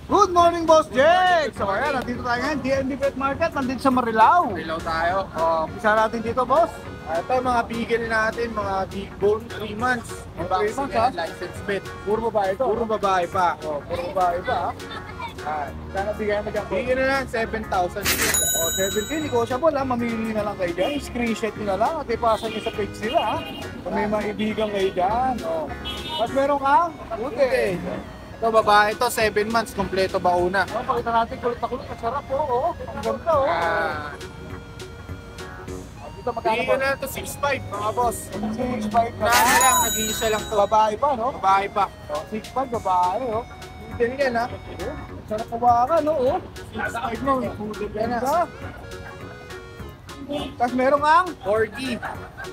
Good morning, Boss Jake! So ayan, nandito tayo ngayon, DNB Pet Market, nandito sa Marilao. Ilaw tayo. Umpisa natin dito, Boss. Ito mga beagle natin, mga big bone 3 months. Yung 3 vaccine months, yan, ha? license pet. Puro babae ito. Puro babae pa. Puro babae pa, ha? Sana bigay mo dyan, Boss. Bigyan na lang 7,000. 17, negotiable, ha? Mamili na lang kayo dyan. Screenshot nyo na lang at ipasa nyo sa page nila, ha? Kung may maibigan kayo dyan. Mas meron kang? Buti. Ito babae ito, 7 months, kompleto bauna. Pakita natin kulit na kulit. Ang sarap, oh. Ang ganda, oh. Dito magkano, Bigyan na lang ito 6,500 mga boss. 6'5" Wala na lang, nag-iisa lang to. Babae pa, no? Babae pa. 6'5", babae, oh. Bigyan yan ha. Sarap pawakan, no? Oh. 6,500 mo, included yan ha. Ganda. Tapos meron kang? Corgi.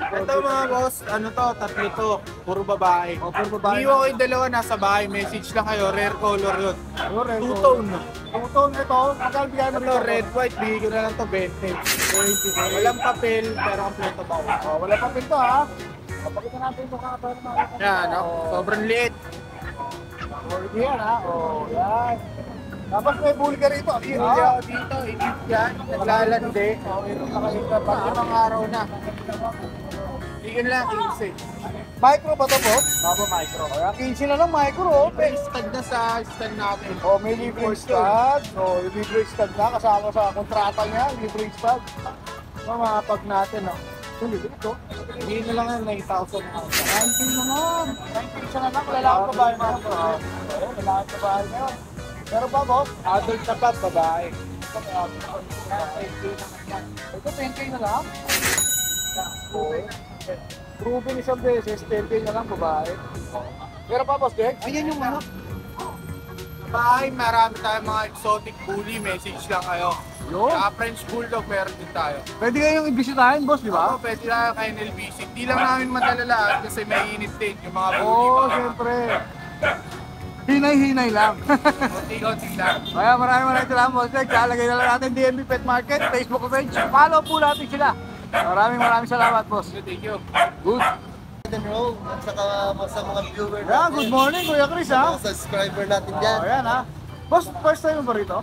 Ito mga boss, ano to, tatlo to. Puro babae. Puro babae. Iwan ko yung dalawa nasa bahay, message lang kayo, rare color yun. Red Two-tone. Two-tone ito. Magkano bigyan mo Ito, dito? red, white, bigyan ko na lang to 20. Walang papel, pero kompleto ba? Wala pa pinto, ha? Pakita natin ito kakatawa na makita. Yan, no? Sobrang liit. Corgi yan, ha? Yan. Tapos may bully ka rito. Julia dito, init yan. Naglalandi. Pag limang araw na. Bigyan lang 15. Micro ba ito po? Opo, micro. Kaya 15 na lang micro, oh. May stand na sa stand natin. May libre stud. Libre stud na kasama sa kontrata niya. Libre stud. Pag natin, no? Libre ito. Bigyan na lang yan 9,000 na. 19 naman. 19 na lang. Lalaki pa ba yun? Lalaki pa ba yun? Pero ba, boss? Adult na pa, babae. Ito 10K na lang. Proven isang beses, 10K na lang babae. Pero pa, boss, Dex? Ayan yung manok. Bahay, marami tayong mga exotic bully. Message lang kayo. Yun. French Bulldog, meron din tayo. Pwede kayong ibisitahin, boss, di ba? Pwede lang kayo NLBC. Hindi lang namin madala kasi may init din yung mga bully. Oo, siyempre. Hinay-hinay lang. Konti-konti lang. Kaya maraming salamat, boss Dex. Lalagay na lang natin DNB Pet Market, Facebook page. Follow po natin sila. Maraming salamat, boss. Thank you. Good. At saka sa mga viewer Yeah, good morning, Kuya Chris, ha? mga subscriber natin dyan. Ayan, ha? Boss, first time mo ba rito?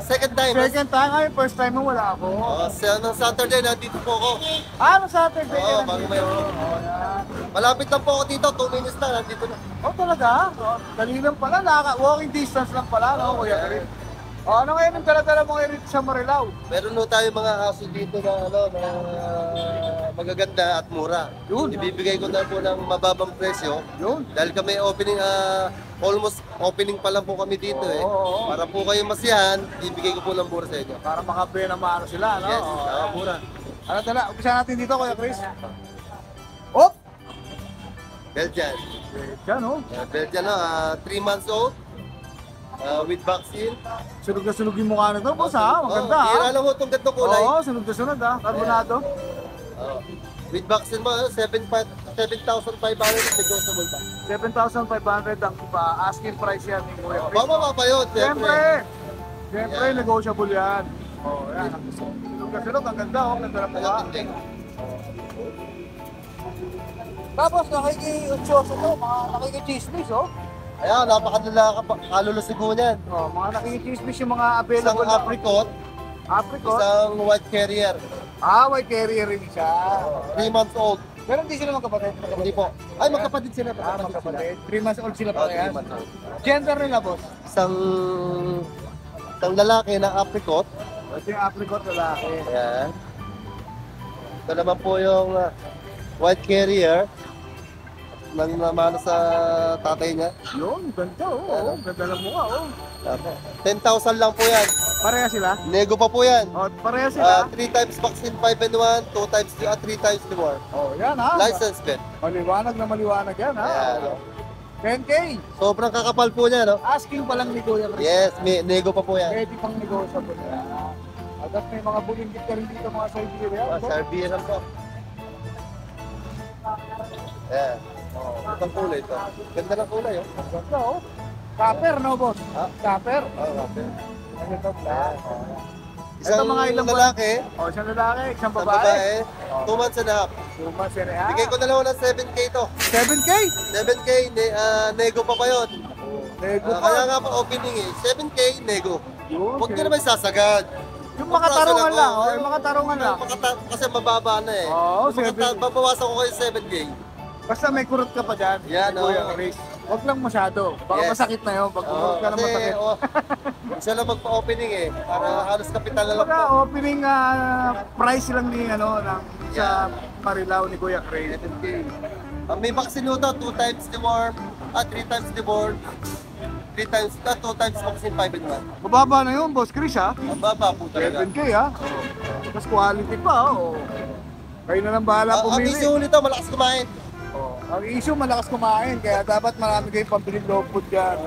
Second time, Second time, ay, first time mo wala ako. sa Saturday nandito po ako. Ano Saturday? Oo, ka bago nandito? may Ayan. Malapit lang po ako dito, 2 minutes na, nandito na. Oh, talaga? Dali lang pala, walking distance lang pala, no, Kuya Chris? Ano ngayon yung dala-dala mo ngayon rito sa Marilao? Meron no tayo mga aso dito na, na magaganda at mura. Yun. Ibibigay ko na po ng mababang presyo. Yun. Dahil kami opening, almost opening pa lang po kami dito Oo. Para po kayo masiyahan, ibigay ko po ng mura sa inyo. Para makabe na maano sila, no? Yes, mura. Ano dala? Umpisa natin dito, Kuya Chris. Oh! Belgian. Yan, oh. Belgian, 3 months old. With vaccine. Sunog na sunog yung mukha nito, boss, ha? Maganda, ha? Hira lang ho itong ganito kulay. Oo, sunog na sunog, ha? Carbonado. With vaccine mo, 7,500 negotiable pa. 7,500 ang asking price yan ni Kuya Chris. Bababa pa yun, Siyempre! Siyempre, Yan. negotiable yan. Oh, yan. Sunog na sunog, ang ganda, oh. Ganda ng mukha. Tapos, nakiki-utsoso to, mga nakiki-chismis, oh. Ayan, napakadala kalulusigo niyan. Oh, mga nakiki-chismis yung mga Isang available na apricot, apricot. isang white carrier. White carrier rin siya. 3 months old. Pero hindi sila magkapatid. Hindi po. Ay, magkapatid sila. Magkapatid. 3 months old sila pa 3 yan. months old. Gender nila, boss. Isang lalaki na apricot. Ito yung apricot lalaki. Ayan. Ito naman po yung white carrier. Nang namano sa tatay niya. Yun, ganda, oh. Ganda ng mukha, oh. 10,000 lang po yan. Pareha sila? Nego pa po yan. Oh, pareha sila? 3 times vaccine 5 and 1, 2 times, 3 times more. Oh, yan, ha? License pet. Maliwanag na maliwanag yan, ha? Ayan, oh. 10K. Sobrang kakapal po niya, no? Asking pa lang ni Kuya Chris. Yes, may nego pa po yan. Pwede pang negosyable yan. Agad may mga bulinggit ka rin dito, mga Siberia. Sarbiran po. Ayan. Itong kulay ito. Ganda ng kulay, oh. Ganda, oh. Copper, no, boss? Ha? Copper. Okay. Ano ito, black? Isang mga ilang lalaki, Oh, isang lalaki, isang isang babae. babae, 2 months and a half. Suma sila yan. Bigay ko na lang ng 7K to. 7K? 7K, nego pa pa yun. Nego pa. Kaya nga pa opening eh. 7K, nego. Yun, Huwag nyo okay. naman sasagad. Yung mga tarungan lang, oh. yung mga tarungan lang. Kasi mababa na eh. Oo, Babawasan ko kayo 7K. Basta may kurot ka pa dyan. Yan, Kuya oo. Chris. Huwag lang masyado. Baka Yes. masakit na yun. Pag kurot ka na masakit. Isa lang magpa-opening eh. Para halos kapital na lang Kumbaga, po. opening price lang ni ano ng sa Marilao ni Kuya Chris. 7K. May vaccine nyo 2 times the worm, 3 times the board, 2 times vaccine 5 in 1. Mababa na yun, Boss Chris ha. Ang baba po talaga. 7K ha. Mas quality pa ha. Oh. Kayo na lang bahala Ang pumili. issue nito, malakas kumain. Ang issue, malakas kumain. Kaya dapat marami kayong pambiling low food dyan.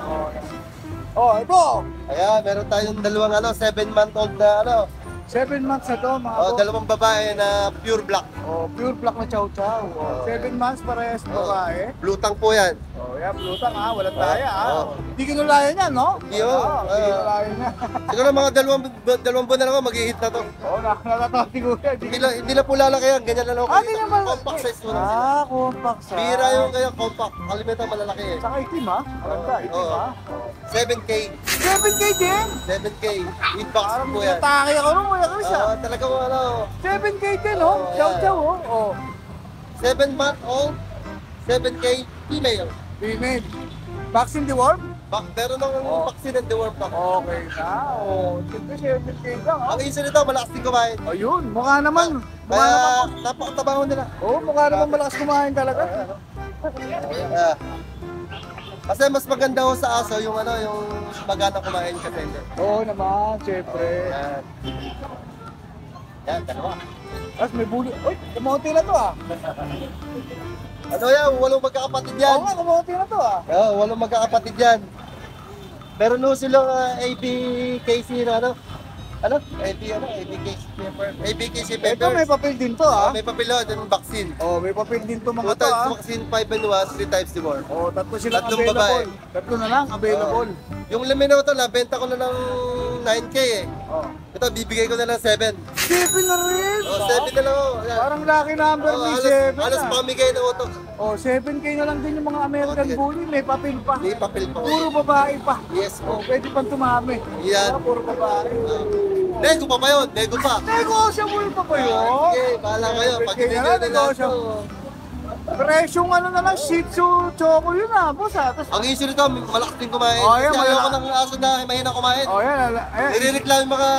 Ito. Ayan, meron tayong dalawang 7-month-old na 7 months na to mga boss. dalawang babae na pure black. Pure black na chow chow. 7 months parehas babae. Blue tang po yan. Yan, blutang ha. Walang daya ha. Oo. Hindi kinulayan yan, no? Hindi, oh. Hindi kinulayan yan. Siguro mga dalawang buwan na lang mag-hit na to. Nakatawa si Kuya. Hindi na po lalaki yan, ganyan na lang. Hindi naman. Compact size po lang sila. Compact size. Bira yung kaya compact. Kalimutan malalaki eh. Saka itim ha. Maganda, itim Oo. ha. 7K. 7K din. 7K. With box Parang po yan. natake ako nung Kuya Chris ha. Talagang 7K din oh. Oo, Chow yan. chow oh. 7-month-old, 7K, female. Female. Vaccine deworm? Meron ng vaccine and deworm pa. Okay na. Siyempre 7K lang ha. Ang isa nito, malakas din kumain. Ayun, mukha naman. Mukha Kaya naman. napakatabaho nila. Mukha naman malakas kumain talaga. Yeah. Kasi mas maganda ho sa aso yung yung magana kumain kasi hindi. Oo naman, siyempre. Yan. Yan, dalawa. Tapos may buli. Uy, kumonti na to ah. Ano yan, 8 magkakapatid yan. Oo nga, kumonti na to ah. Oo, 8 magkakapatid yan. Meron ho silang ABKC na ABKC Ito paper. may papel din to ah. May papel ho, yung vaccine. Oh, may papel din to 2 mga to times ah. vaccine, 5 and 1, 3 times the more. Oh, tatlo silang Tatlong available. babae. Tatlo na lang available. Yung laminaw to, nabenta ko na ng 9K eh. Oh. Ito, bibigay ko na lang 7. 7 na rin. Oh, 7 na lang ho. Yan. Parang lucky number Oh, may halos 7 ah. pamigay na utok. Oh, 7K na lang din yung mga American Okay. Bully. May papel pa. May papel pa. Puro babae pa. Yes Oh, po. pwede pang tumami. Yan. Puro babae. Nego pa yun, nego pa. Negotiable pa ba yun? Okay, bahala kayo. Pag hindi nyo na lang to. Presyong ano na lang, Shih Tzu Choco yun ah, boss ah. Tapos, Ang issue nito, malakas din kumain. Oh, yan, Kasi ayoko malala- ng aso na mahina kumain. oh yan, ayan. Nire-reclame yung mga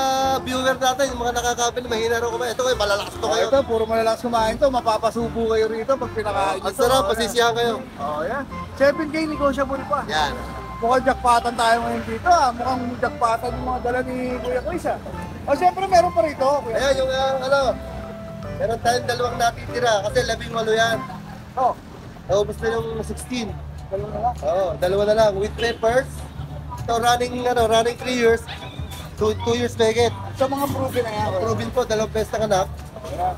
viewer natin, yung mga nakakabili, mahina raw kumain. Ito kayo, malalakas to kayo. Ito, puro malalakas kumain to, mapapasubo kayo rito pag pinakain nyo Ang to. sarap, Oh, pasisiyahan kayo. Oh, yan. 7K negotiable pa. Yan. Mukhang jackpotan tayo ngayon dito ah. Mukhang jackpotan yung mga dala ni Kuya Chris ah. Oh, siyempre meron pa rito, Kuya. Ayan, yung meron tayong dalawang natitira kasi 18 yan. Oh, Naubos na yung 16. dalawa na lang. Oo, dalawa na lang. With papers. Ito running 3 years. 2 years megit. Sa mga proven na yan. Proven po, 2 beses na anak. Ayan.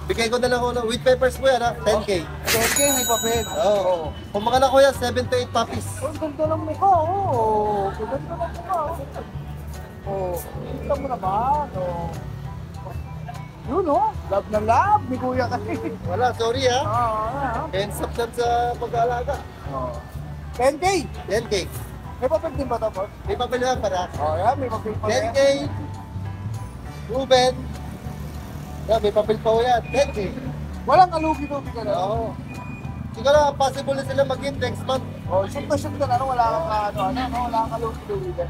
Bigay ko na lang ako with papers po yan 10K. 10K may papel. Oo. Kung mga anak ko yan, 7 to 8 puppies. Oh, ganda ng mukha, oh. Ganda ng mukha, oh. Oh, kita mo naman, oh. Yun, oh. Love na love ni Kuya kasi. Wala, sorry ha. Ah. Hands up lang sa pag-aalaga. 10K. 10K. May papel din ba ito, boss? May papel na para. Oh, yan, may papel pa yan. 10K. Ruben. Yan, may papel pa ho yan. 10K. Walang kalugi-lugi ka na. Oo. Siguro, possible na sila mag-in next month. Oh, shoot ka na, no? Wala kang wala kang kalugi-lugi ka.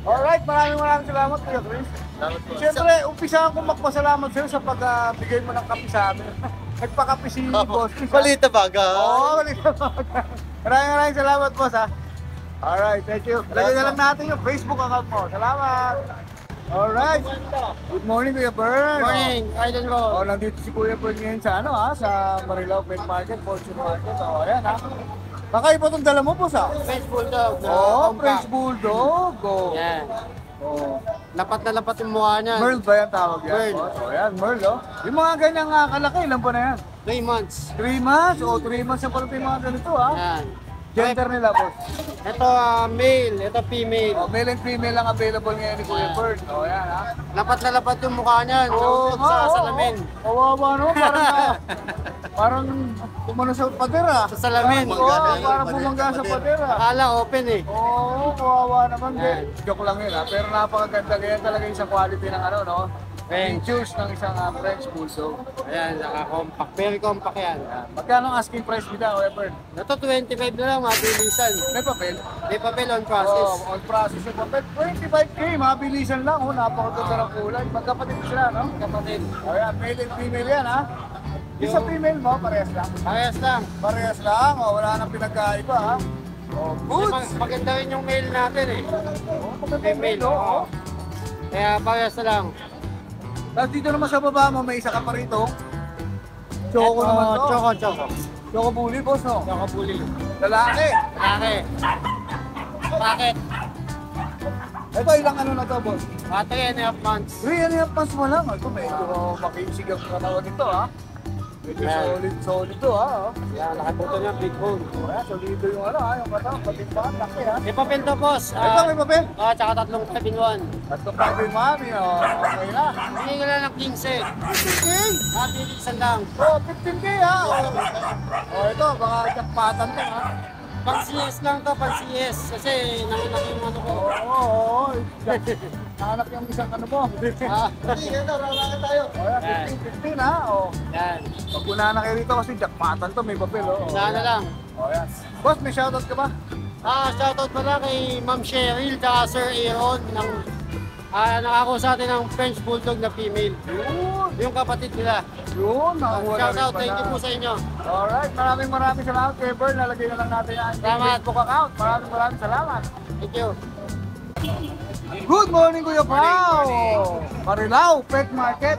Alright, maraming salamat, Kuya Chris. Salamat po. Siyempre, umpisa akong magpasalamat sa'yo sa pagbigay mo ng kape sa amin. Nagpakape si Boss Chris. ha? Maliit na baga. Oo, maliit na baga. Maraming salamat, Boss, ha? Alright, thank you. Lagyan na lang natin yung Facebook account mo. Salamat! Alright. Good morning, Kuya Bern. Morning, Idol ko. Oh, nandito si Kuya Bern ngayon sa sa Marilao Pet Market, Fortune Market. Oh, ayan, ha? Kakaiba itong dala mo, Boss, ha? French Bulldog. Oh, French Bulldog. Oh. Yan. Oh. Lapat na lapat yung mukha niya. Merl ba yan tawag yan? Merl. Oh, yan, Merl, oh. Yung mga ganyang kalaki, ilan pa na yan? 3 months. 3 months? Oh, 3 months na pala yung mga ganito, ha? Yan. Gender nila, boss. Ito male, ito female. Oh, male and female lang available ngayon ni Kuya Bird. Oh, yan, ha? Lapat na lapat yung mukha niya. Oo, Sa salamin. Kawawa, no? Parang Parang kumano sa pader Sa salamin. Oo, parang bumangga sa pader Akala open eh. Oo, kawawa naman. Joke lang yun pero napakaganda. Ganyan talaga yung sa quality ng ano, no? Features ng isang French Bulldog. Ayan, naka-compact. Very compact yan. Magkano ang asking price nila, Weber? Ito 25 na lang, mabilisan. May papel? May papel on process. Oh, on process yung papel. 25K, mabilisan lang. Oh, napakaganda ng kulay. Magkapatid sila, no? Kapatid. O yan, male and female yan, ha? Yung sa female mo, parehas lang. Parehas lang. Parehas lang, oh, wala nang pinagkaiba, ha? Oh, goods! Maganda rin yung mail natin eh. Oh, maganda yung Female, male, oh. Kaya parehas na lang. Tapos dito naman sa baba mo, may isa ka pa rito. Choco Ito, naman to. Choco. Choco bully, boss, no? Choco bully. Lalaki. Lalaki. Bakit? Ito, ilang ano na to, boss? 3.5 months. 3.5 months mo lang. Ito, medyo makisig ang katawan nito, ha? Medyo Yan. solid to, ha? Yan, nakabuto niya big bone. Ayan, solido yung ano, ha? Yung katawan, patimbahan, laki, ha? May papel to, boss. Ito, may papel. Tsaka 3 5 in 1. Tatlong papel, mami, oh. Okay na. Hindi ka lang ng 15. 15K! Mabilisan lang. Oh, 15K, ha? Oh, ito, baka jakpatan to, ha? Pag CS lang to, pag CS. Kasi nanganak yung ano ko. Oo, nahanap yung isang ano mo. Ah, Hindi, ganito, rarakan tayo. O yan, 15, 15 ha. O, yan. pag una na kayo rito kasi jackpatan to, may papel. O, Sana lang. O yan. Boss, may shoutout ka ba? Shoutout pala kay Ma'am Cheryl at Sir Aaron ng nakako sa atin ng French Bulldog na female. Yun, Yung kapatid nila. yun. Nakakuha na rin Shoutout, pala. thank you po sa inyo. Alright, maraming salamat kay Bern. Nalagay na lang natin ang Salamat. Facebook account. Maraming salamat. Thank you. Good morning, Kuya Pao! Marilao, Pet Market.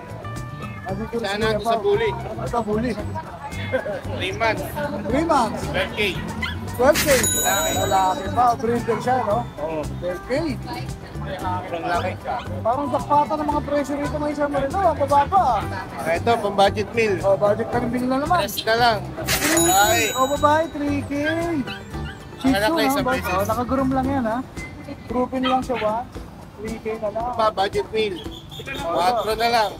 Saan natin sa bully? Ito, bully. 3 months. 3 months. 12K. 12K. Lalaki pa. Breeder siya, no? Oo. 12K. Laki. Parang jackpatan ng mga presyo rito ng isang marino. Ang bababa. Ito, pang budget meal. O, budget ka rin binila naman. Rest na lang. 3K. O, babae, 3K. Shih Tzu, Nakalaki sa ha? prices. O, nakagroom lang yan, ha? Groupin lang siya, 3K na lang. Budget meal. 4 na lang.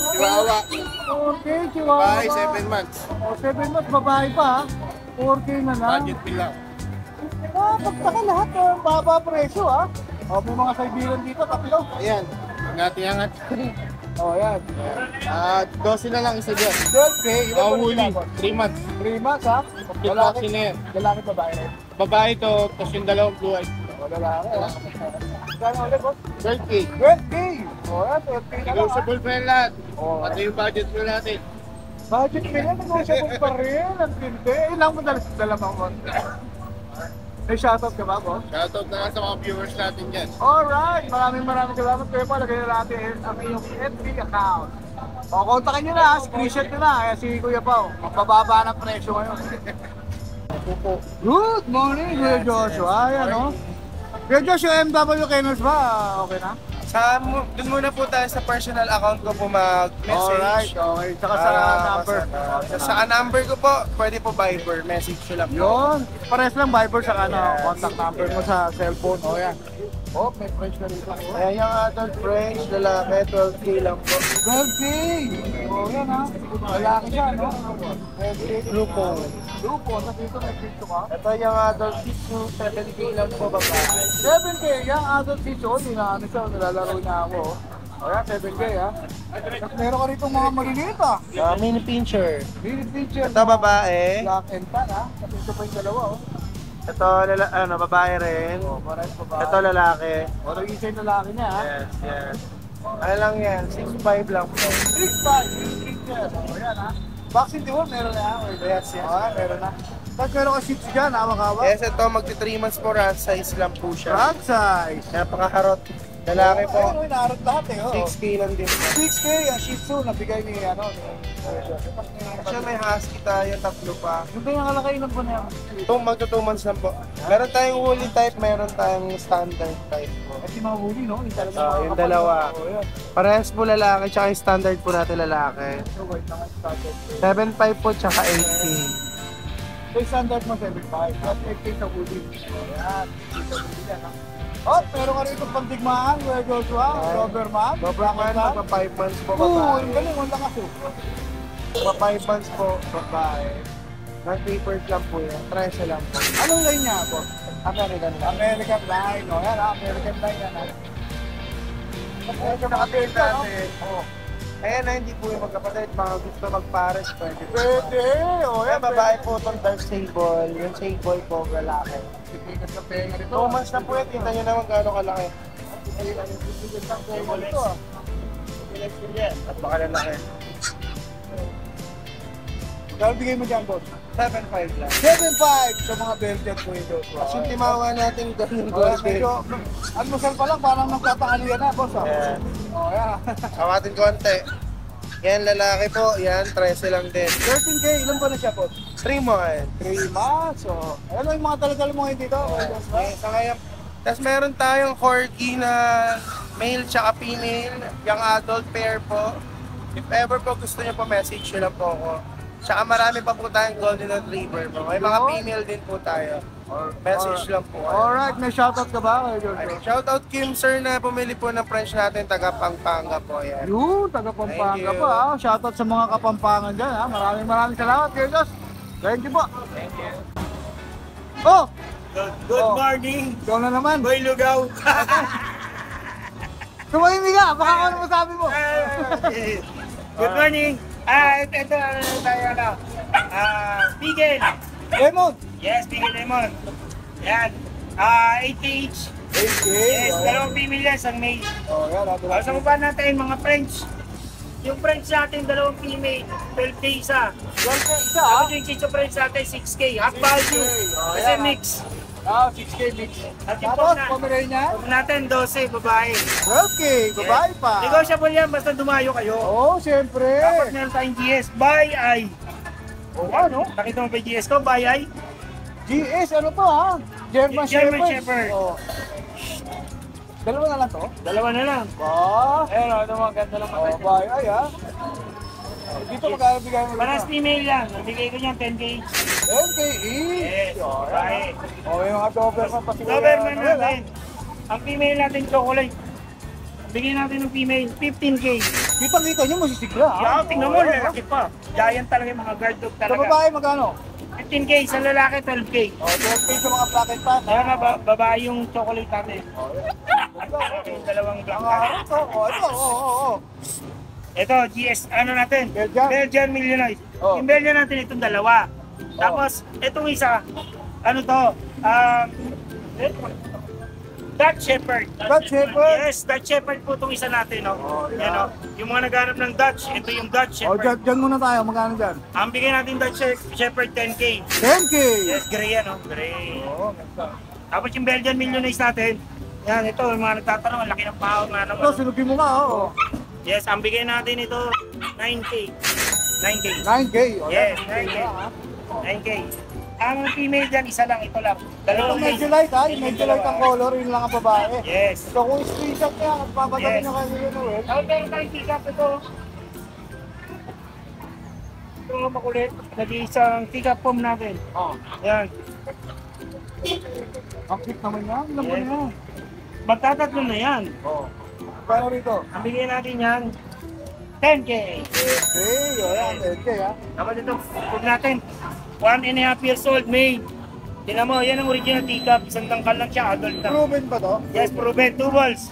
Chihuahua. 4K, chihuahua. Bahay, 7 months. O, 7 months, babae pa, ha? 4K na lang. Budget meal lang. Pagtaka lahat, ang baba presyo, ha? O, may mga Siberian dito, tatlo. Ayan. Ngati-angat. O, yan. 12 na lang isa dyan. 12K, ilan pa rin Huli. sila? 3 months. 3 months, ha? Complete vaccine na yan. Lalaki, babae rin. Babae to, tapos yung dalawang blue eyes. O, lalaki, ha? Kano ulit, boss? 12K. 12K! O, yan, 12K na lang, ha? Negotiable pa yan lahat. Oo. Pati yung budget mo natin. Budget pa yan, negotiable pa rin. Ang tindi. Ilang mo dalamang mo? May shoutout ka ba, boss? Shoutout na lang sa mga viewers natin dyan. Alright! Maraming salamat kayo po. Lagay na natin ang iyong FB account. O, kontakin nyo na, screenshot nyo na. Kaya si Kuya Pao, magbababa ng presyo ngayon. Good morning, Kuya Joshua. Ayan, no? Kuya Joshua, MW Kennels ba? Okay na? Doon muna po tayo sa personal account ko po mag-message. Alright, okay. Tsaka sa number. Sa number ko po, pwede po Viber, message nyo lang po. Yun. Pares lang Viber sa contact number mo sa cellphone. O, yan. Oh, may French na rito. Ayan yung adult French, lalaki, 12K lang po. 12K! O, yan ha. Lalaki siya, no? 12K. Grupo. Grupo. Tapos dito may picture ka. Ito yung adult Shih Tzu, 7K lang po babae. 7K, yung adult picture. Hindi na ano siya, nilalaro na ako. O yan, 7K ha. Tapos meron ka rito mga maliliit ha. Mini pincher. Mini picture. Ito babae. Black and tan ha. Tapos ito pa yung dalawa oh. Ito, babae rin. O, parehas pa ba? Ito, lalaki. O, nag-isa yung lalaki niya ha. Yes, yes. Ano lang yan, 6'5 lang po. 6'5", picture. O yan ha. Vaccine di ba? Meron na ha. Yes, yes. O, meron na. Tapos meron ka shih tzu dyan, hawak-hawak. Yes, ito magti 3 months po, rat size lang po siya. Front size. Napakaharot. Lalaki po. Ayun, inaarot lahat eh. Oh. 6K lang din po. 6K ang Shih Tzu nabigay ni ano ni Siya may husky tayo, tatlo pa. Yung yung kalakay ng po niya. Ito magto 2 months lang po. Meron tayong woolly type, meron tayong standard type po. Kasi mga huli no, yung talaga Yung dalawa. Oh, yan. Parehas po lalaki, tsaka yung standard po natin lalaki. So wait naman started. 7'5 po, tsaka 8K. So yung standard mo 75, plus 8K sa huli. Ayan, sa huli yan ha. Oh, pero ka rito pandigmaan, Kuya Joshua, Doberman. Doberman, magpa 5 months po Oo, babae. yung galing, wala kasi. mga 5 months po, babae. Non-papers lang po yan, 13 lang po. Anong line niya po? American lang. American line. O yan, American line yan. Medyo nakapil natin. Ayan na, hindi po yung magkapatid. Mga gusto magpares, pwede. Pwede. O yan, Yung babae po itong dark sable. Yung sable po, lalaki. Sipikat sa penga rito. 2 months na po yan. Tingnan nyo naman gaano kalaki. Sipikat sa penga rito. At baka lalaki. Kaya bigay mo dyan, boss? 7.5 lang. 7.5 sa mga Belgian po ito. Kasi yung timawa natin ganun Medyo, almusal pa lang, parang nagtatanghalian na, boss. Ayan. O yan. Kawatin konti. Yan, lalaki po. Yan, 13 lang din. 13K, ilan pa na siya, boss? 3 months. 3 months. So, ano yung mga talagal mo ngayon dito? Okay, sa ngayon. Tapos meron tayong corgi na male tsaka female. Yung adult pair po. If ever po gusto nyo po, message nyo lang po ako. Tsaka marami pa po tayong golden retriever po. May mga female din po tayo. Message lang po. Alright, may shoutout ka ba? Shoutout Kim Sir na bumili po ng French natin, taga Pampanga po yan. Yun, taga Pampanga Thank you. pa. Ha? Shoutout sa mga Kapampangan dyan. Ha? Maraming salamat, Kirkos. Thank you po. Thank you. Oh, Good Oh. morning, ikaw na naman. Boy Lugaw. Tumahimik ka. Baka ano masabi mo. Good morning. Ito tayo na. Bigel. Lemon. Yes, Bigel Lemon. Yan. 8H. 8K. Yes, dalawang female yan, isang male. Oh, yan. Sa baba natin, mga French. Yung French natin, dalawang female, 12K isa. 12K isa, ha? Tapos yung Chicho French natin, 6K. Half value. Kasi yan, mix. 6K mix. At yung Tapos, pag Pomeranian. natin, 12, babae. 12K. Babae pa. Negotiable yan, basta dumayo kayo. Oh, siyempre. Tapos meron tayong GS, buy ay. Oh, ano? Nakita mo ba yung GS ko, buy ay? GS, ano to, ha? German German Shepherd. Shepherd. Oh. Dalawa na lang to? Dalawa na lang. Ba? Ayun o, ito mga ganda lang Oh, mata. bye. Ay, ha? Dito magkano bigay mo Panas dito? female yan. Bigay ko niyan 10K. 10K each. Yes, Oh, babae. Oh, may mga Doberman pa siguro. Doberman Ano, natin. Ang female natin chocolate. Bigyan natin ng female, 15K. Kita nyo, masisigla, ha? Yeah, tingnan mo, lalaki pa. Giant talaga yung mga guard dog Sa talaga. babae, magkano? 15K, sa lalaki 12K. Oh, 12K sa mga black and tan. Ayun na, babae yung chocolate natin. Yung dalawang black Ang araw to. Oh, ito, oh. Ito, GS, ano natin? Belgian? Belgian Millionoise. Oh. Yung Belgian natin, itong dalawa. Tapos, itong isa, ano to? Dutch Shepherd. Dutch Shepherd? Yes, Dutch Shepherd po itong isa natin. No? Oh, yeah. Yan, no? Yung mga naghanap ng Dutch, ito yung Dutch Oh, Shepherd. dyan muna tayo. Magkano dyan? Ang bigay natin Dutch Shepherd, 10K. 10K. Yes, gray yan, no? Gray. Oh, ganda. Tapos yung Belgian Millionaise natin, yan, ito, yung mga nagtatanong, ang laki ng pahon na Ito, naman. sinugin mo nga, oh. Yes, ang bigay natin ito, 9K. 9K. 9K. Oh, Yes, yan. 9K. 9K. Ang female dyan, isa lang, ito lang. Ito Dalawang medyo male. light, ha? Yung medyo light ang color, yun lang ang babae. Yes. So, kung screenshot niya, at papadali Yes. nyo kayo yun, Noel. Tapos meron tayong pick-up ito. Ito makulit. Nag-iisang pick-up form natin. Oh. Yan. Ang cute naman yan. Ilan ba Yes. niya? Magtatatlo na yan. Oh. Paano rito? Ang bigay natin yan, 10K. Okay, oh, yan. 10K, ha? Tapos ito, huwag natin. 1.5 years old, male. Tinan mo, yan ang original teacup. Isang tangkal lang siya, adult na. Proven ba to? Yes, proven, 2 balls.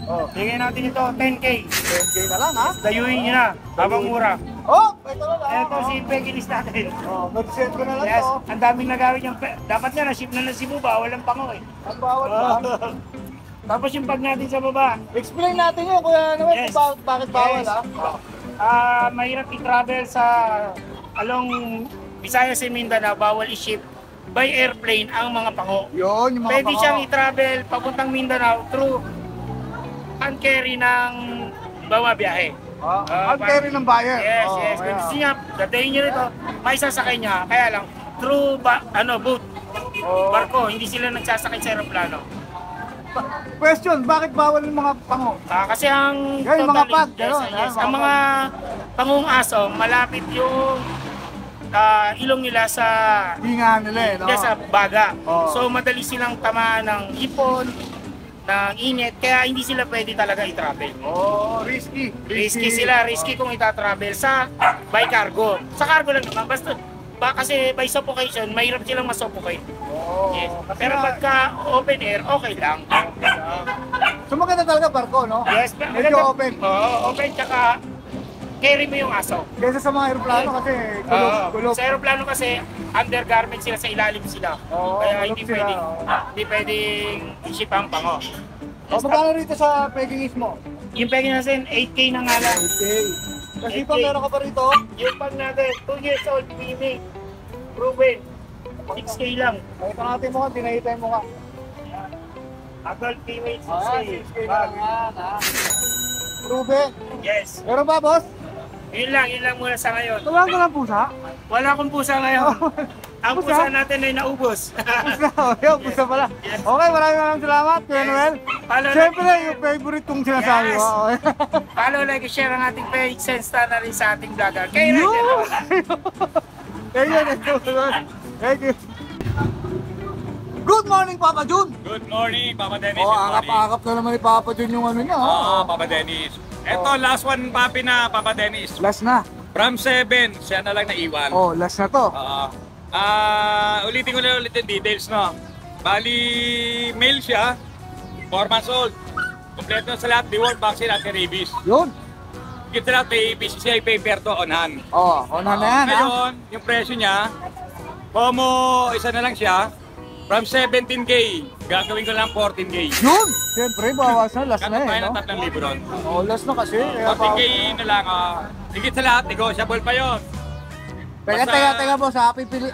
Oh. Bigay natin ito, 10K. 10K na lang, ha? Dayuhin nyo na, habang mura. Oh, ito na lang. Ito si Pekinis natin. Oh, mag-send ko na lang Yes, to. ang daming nagawin yung dapat nga na-ship na ng Cebu, bawal ang pango eh. Ang bawat ba? Tapos yung bag natin sa baba, Explain natin yun, Kuya Noel, Yes. kung bakit bawal, Yes. ha? Mahirap i-travel sa along Visayas and Mindanao, bawal i-ship by airplane ang mga pango. Yun, yung mga Pwede pango. siyang i-travel papuntang Mindanao through hand carry ng biyahe. Ang carry ng buyer. Yes, Oh, yes. Kung ayan. gusto niya, dadayin niyo rito, may sasakay niya. Kaya lang, through boat, Oh. barko, hindi sila nagsasakay sa aeroplano. Question, bakit bawal yung mga pango? Kasi ang Yan, yung mga totally- pag, yes, gano'n, yes. ha? Ang mga pangong aso, malapit yung ilong nila sa Hinga nila, eh, no? sa baga. Oh. So madali silang tamaan ng ipon, ng init, kaya hindi sila pwede talaga i-travel. Oh, risky. Risky sila, risky kung ita-travel sa by cargo. Sa cargo lang naman, basta kasi by suffocation, mahirap silang masuffocate. Oh, Yes. kasi Pero nga, pagka open air, okay lang. so maganda talaga barko, no? Yes, Medyo open. Oo, open, tsaka carry mo yung aso. Kaysa sa mga aeroplano kasi kulog, Oo. kulog. Sa aeroplano kasi, undergarment sila, sa ilalim sila. Oo, Kaya kulog sila, oo. hindi pwedeng isip ang pango. O, magkano rito sa Pekingese mo? Yung pegi natin, 8K na nga lang. Okay. Kasi pa 8K. meron ka pa rito? Yung pag natin, 2 years old, female, proven, 6K lang. Pakita natin mo ka, tinahitay mo ka. Adult female, 6K. Ah, 6K lang yan, ha? Proven. Yes. Meron ba, boss? Yun lang muna sa ngayon. Wala ka lang pusa? Wala akong pusa ngayon. Ang pusa natin ay naubos. Pusa, yun, pusa pala. Yes. Okay, maraming salamat, Kuya Noel. Follow, Siyempre, yung favorite kong sinasabi Yes. mo. Okay. follow, like, share ang ating page, send star na rin sa ating vlogger. Kay Rachel. Thank you. Thank you. Good morning, Papa Jun! Good morning, Papa Dennis. Oh, Good morning. akap-akap na naman ni Papa Jun yung ano niya. Oo, Papa Dennis. Ito, last one papi na, Papa Dennis. Last na. From 7, siya na lang naiwan. Oh, last na to. Ulitin ko na ulit yung details, no? Bali, male siya, 4 months old. Kompleto na sa lahat, deworm vaccine at rabies. Yun. Kita lahat, may PCCI paper to on hand. Oh, na yan, ha? Ngayon, yung presyo niya, Como isa na lang siya, from 17K, gagawin ko lang 14K. Yun! Siyempre, bawas na. Last na Kata tayo eh, no? ng 3,000 ron. Oh, last na kasi. Kaya 14K na lang, higit sa lahat, negotiable pa yun. Teka, boss, ha? Pipili...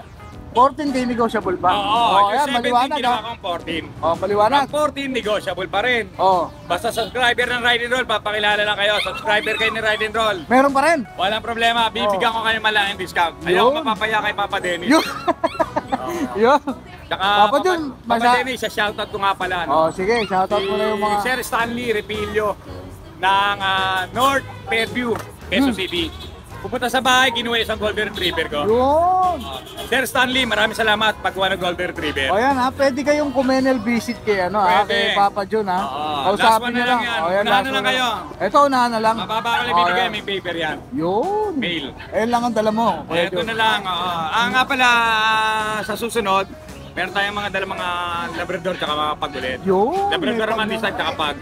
14K negotiable ba? Oo, ayan, yung 17 maliwanag, ginawa ha? kong 14. Oh, maliwanag. Ang 14 negotiable pa rin. Oh, Basta subscriber ng Ride and Roll, papakilala lang kayo. Subscriber kayo ni Ride and Roll. meron pa rin. Walang problema, bibigyan ko kayo malaking discount. Ayaw Yun. ko mapapaya kay Papa Dennis. Yun. Yun. Tsaka Papa Jun, Papa Dennis, sa shoutout ko nga pala. Oh, sige, shoutout mo na yung mga... Si Sir Stanley Repilio ng North Fairview, Quezon City. Pupunta sa bahay, kinuha isang Golden Retriever ko. Yun. Sir Stanley, maraming salamat pagkuha ng Golden Retriever. O yan ha, pwede kayong kumenel visit kay ano ha, Pwede. kay Papa Jun ha. Oo, Kausapin last one niyo na lang yan. O, yan, Unahan last na lang one kayo. Ito, unahan na lang. Mababa ko lang O, binigay, yan. may paper yan. Yun. Mail. Ayun lang ang dala mo. Kuya Ito Jun. na lang. Nga pala, sa susunod, meron tayong mga dalang mga Labrador tsaka mga Pagulit. Yun. Labrador may naman pag- design tsaka Pag.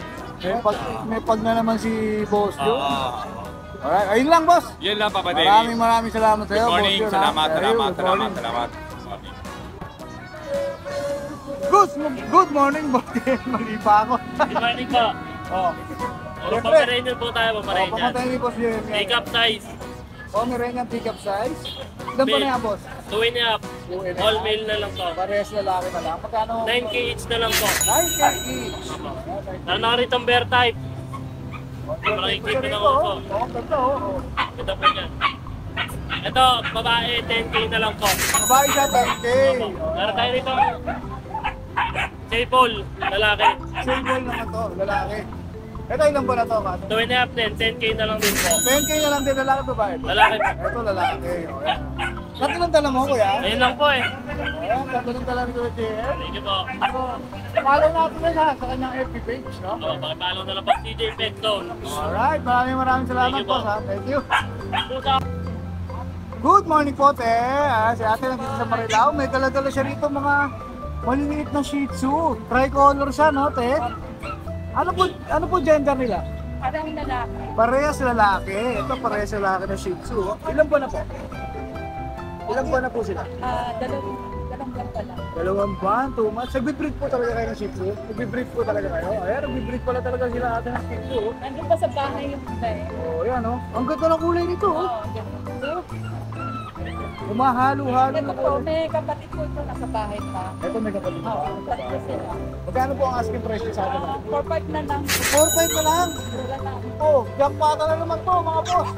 may pag na naman si Boss Jun. Oo. Alright, ayun lang boss. Yun lang, Papa Dennis. Maraming salamat sa iyo, Good morning. Boss Jun, ha. Salamat, Ayun, salamat, good salamat, morning. salamat. Good morning, Boss Jun. Mali pa ako. Good morning po. Oh. Puro Pomeranian po tayo, Oh, Pomeranian. pamatay ni Boss Jun. Pick up size, Pomeranian pick-up size. Ilan pa na yan, boss? 2.5. All male na lang po. Parehas lalaki na lang. Magkano? 9K each na lang po. 9K each. Ano rito ang bear type? Malaking clip na ako po. Oh, ganda oh. Ito po yan. Ito, babae, 10K na lang po. Babae siya, 10K. Meron tayo rito. J-Pole, lalaki. Single naman to, lalaki. Ito ilang ba na to, Kat? 2.5 din, 10K na lang din po. 10K na lang din, lalaki babae. Lalaki po. Ito lalaki. Oh, yan. Tatlo ng dala mo, kuya. Ayun lang po eh. Ayan, tatlo ng dala ni Kuya JM. Thank you po. Follow natin na sa kanyang FB page, no? Pakipalo na lang po, CJ Pet Zone. Alright, maraming salamat Thank you po, po. ha. Thank you. Pusa. Good morning po, te. Si ate nandito sa Marilao. May dala-dala siya rito mga maliliit na Shih Tzu. Tricolor siya, no, te? Ano po gender nila? Parang lalaki. Parehas lalaki. Ito parehas lalaki na Shih Tzu. Ilan ba na po? Ilan ba na po sila? Dalawang buwan pa lang. 2 buwan, 2 months. Nagbe-breed po talaga kayo ng Shih Tzu? Nagbe-breed po talaga kayo? Ayan, nagbe-breed pala talaga sila ate ng Shih Tzu. Nandun pa sa bahay yung iba eh. Oh, yan, oh. Ang ganda ng kulay nito, oh. Oo, ganun. Humahalo-halo Ito na po, po. may kapatid ko ito nasa bahay pa. Ito may kapatid. Oo, tatlo sila. Magkano po ang asking price niyo sa atin? 4-5 na lang. 4-5 na lang. Wala lang. Oh, jackpot na naman to mga boss.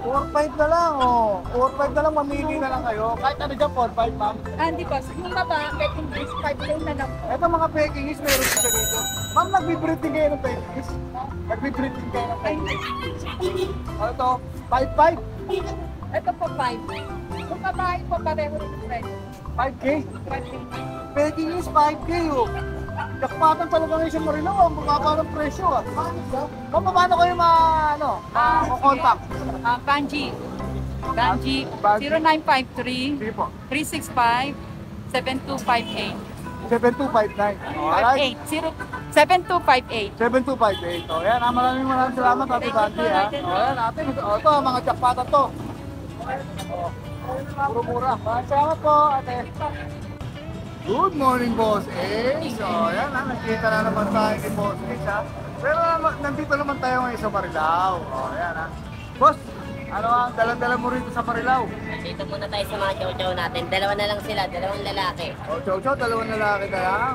4-5 na lang, oh. 4-5 na lang, mamili na lang kayo. Kahit ano dyan, 4-5, ma'am. Hindi po, yung babae, English 5 na lang po. Ito mga Pekingese, meron siya dito. Ma'am, nagbe-breed din kayo ng Pekingese? Nagbe-breed din kayo ng Pekingese? Ano to? 5-5? Ito po 5. Yung babae po pareho rin friend. 5K? 5 Pekingese, 5K, oh. Jakpatan talaga ngayon sa Marilao, ang baba ng presyo ah. Paano kayo contact? Banji. Banji, Banji. 0953 Sige po, 365 7258. 7259. Alright, 7258. 7258. O yan, maraming salamat Ate Bandy ha. O yan, ate, ito mga jakpatan to. Mura-mura. Maraming salamat po, ate. Good morning, Boss Ace. So, yan ha, nakita na naman tayo ni Boss Ace ha. Pero nandito naman tayo ngayon sa Marilao. O, yan ha. Boss, ano ang dalang-dala mo rito sa Marilao? Dito muna tayo sa mga chow-chow natin. Dalawa na lang sila, dalawang lalaki. O, chow-chow, dalawang lalaki na lang.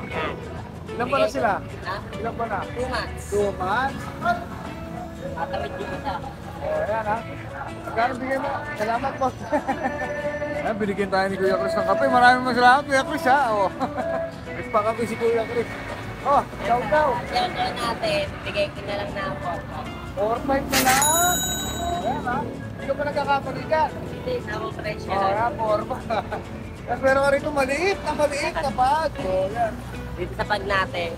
Ilan pa na sila? Ha? Ilan pa na? 2 months. 2 months. Matawid din ito. O, yan ha. Magkano bigay mo? Salamat, Boss. Ayan, binigyan tayo ni Kuya Chris ng kape. Maraming salamat, Kuya Chris ha. O, nagpakape si Kuya Chris. Oh, chow-chow. Chow-chow natin, bigay ko na lang na 4-5 na lang. Ayan ha. Hindi ka pa nagkakamali dyan. Hindi, samang presyo O, lang. yan, 4-5. Tapos meron ka rito maliit na pad. O, yan. Dito sa pag natin,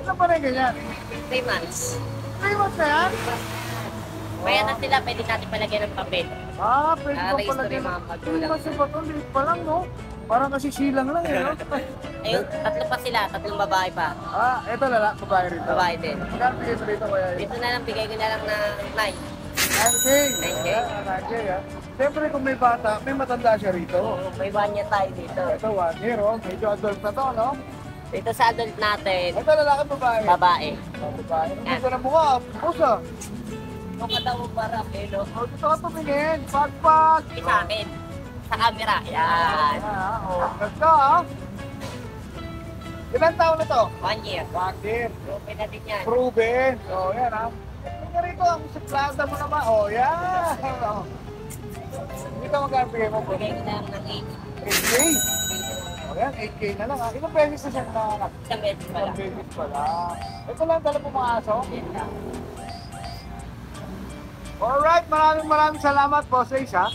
Ilan pa rin ganyan? 3 months. 3 months na yan? Kaya na sila, pwede natin palagyan ng papel. Ah, pwede Ah, pa may pala history ganyan. mga magulang. 3 months na ba ito? Liit pa lang, no? Parang kasi silang lang eh, no? Ayun, tatlo pa sila, tatlong babae pa. Ah, eto lala, babae rito. Babae din. Magkano bigay mo rito kaya? Dito na lang, bigay ko na lang na 9. 9K. 9K. Ayan, 9K ha. Siyempre kung may bata, may matanda siya rito. May 1 year tayo dito. Ito, 1 year, oh. Medyo adult na to, no? Dito sa adult natin, Ito lalaki, babae. babae. Oh, babae. Ang ganda ng mukha, pusa. Kung kataw mo para, pero Oh, dito ka tumingin. Pagpag. sa akin, sa camera. Yan. Ah, oh. Ganda, ha? Ilan taon na to? 1 year. 1 year. Okay na din yan. Proven. So, yan ha. Tingnan rito, ang siklada mo naman. Oh, yan. Oh. Dito magkabigay mo po. Bigay ko na lang ng 8K. Oh, yan, 8K na lang ha. Ilang beses na siya nanganak? 8. Isang beses pa lang. 1 beses pa lang. Ito lang dala po mga aso. Yan lang. Alright, maraming salamat, Boss Ace ha.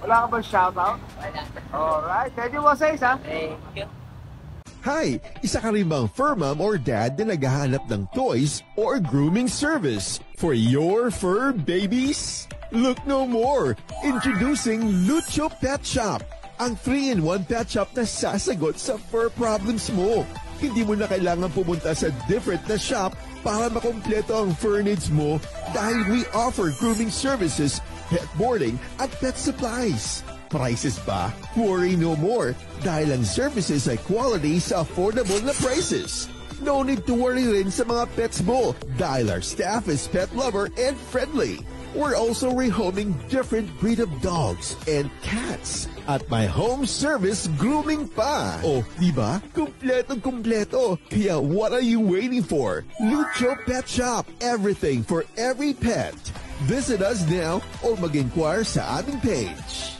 Wala ka bang shoutout? Wala. Alright, thank you, Boss Ace ha. Thank you. Hi! Isa ka rin bang fur mom or dad na naghahanap ng toys or grooming service for your fur babies? Look no more! Introducing Lucho Pet Shop, ang 3-in-1 pet shop na sasagot sa fur problems mo. Hindi mo na kailangan pumunta sa different na shop para makompleto ang fur needs mo dahil we offer grooming services, pet boarding at pet supplies. Prices ba? Worry no more dahil ang services ay quality sa affordable na prices. No need to worry rin sa mga pets mo dahil our staff is pet lover and friendly. We're also rehoming different breed of dogs and cats at my home service grooming pa. Oh, di ba? Kumpletong-kumpleto. Kaya what are you waiting for? Lucho Pet Shop. Everything for every pet. Visit us now or mag-inquire sa aming page.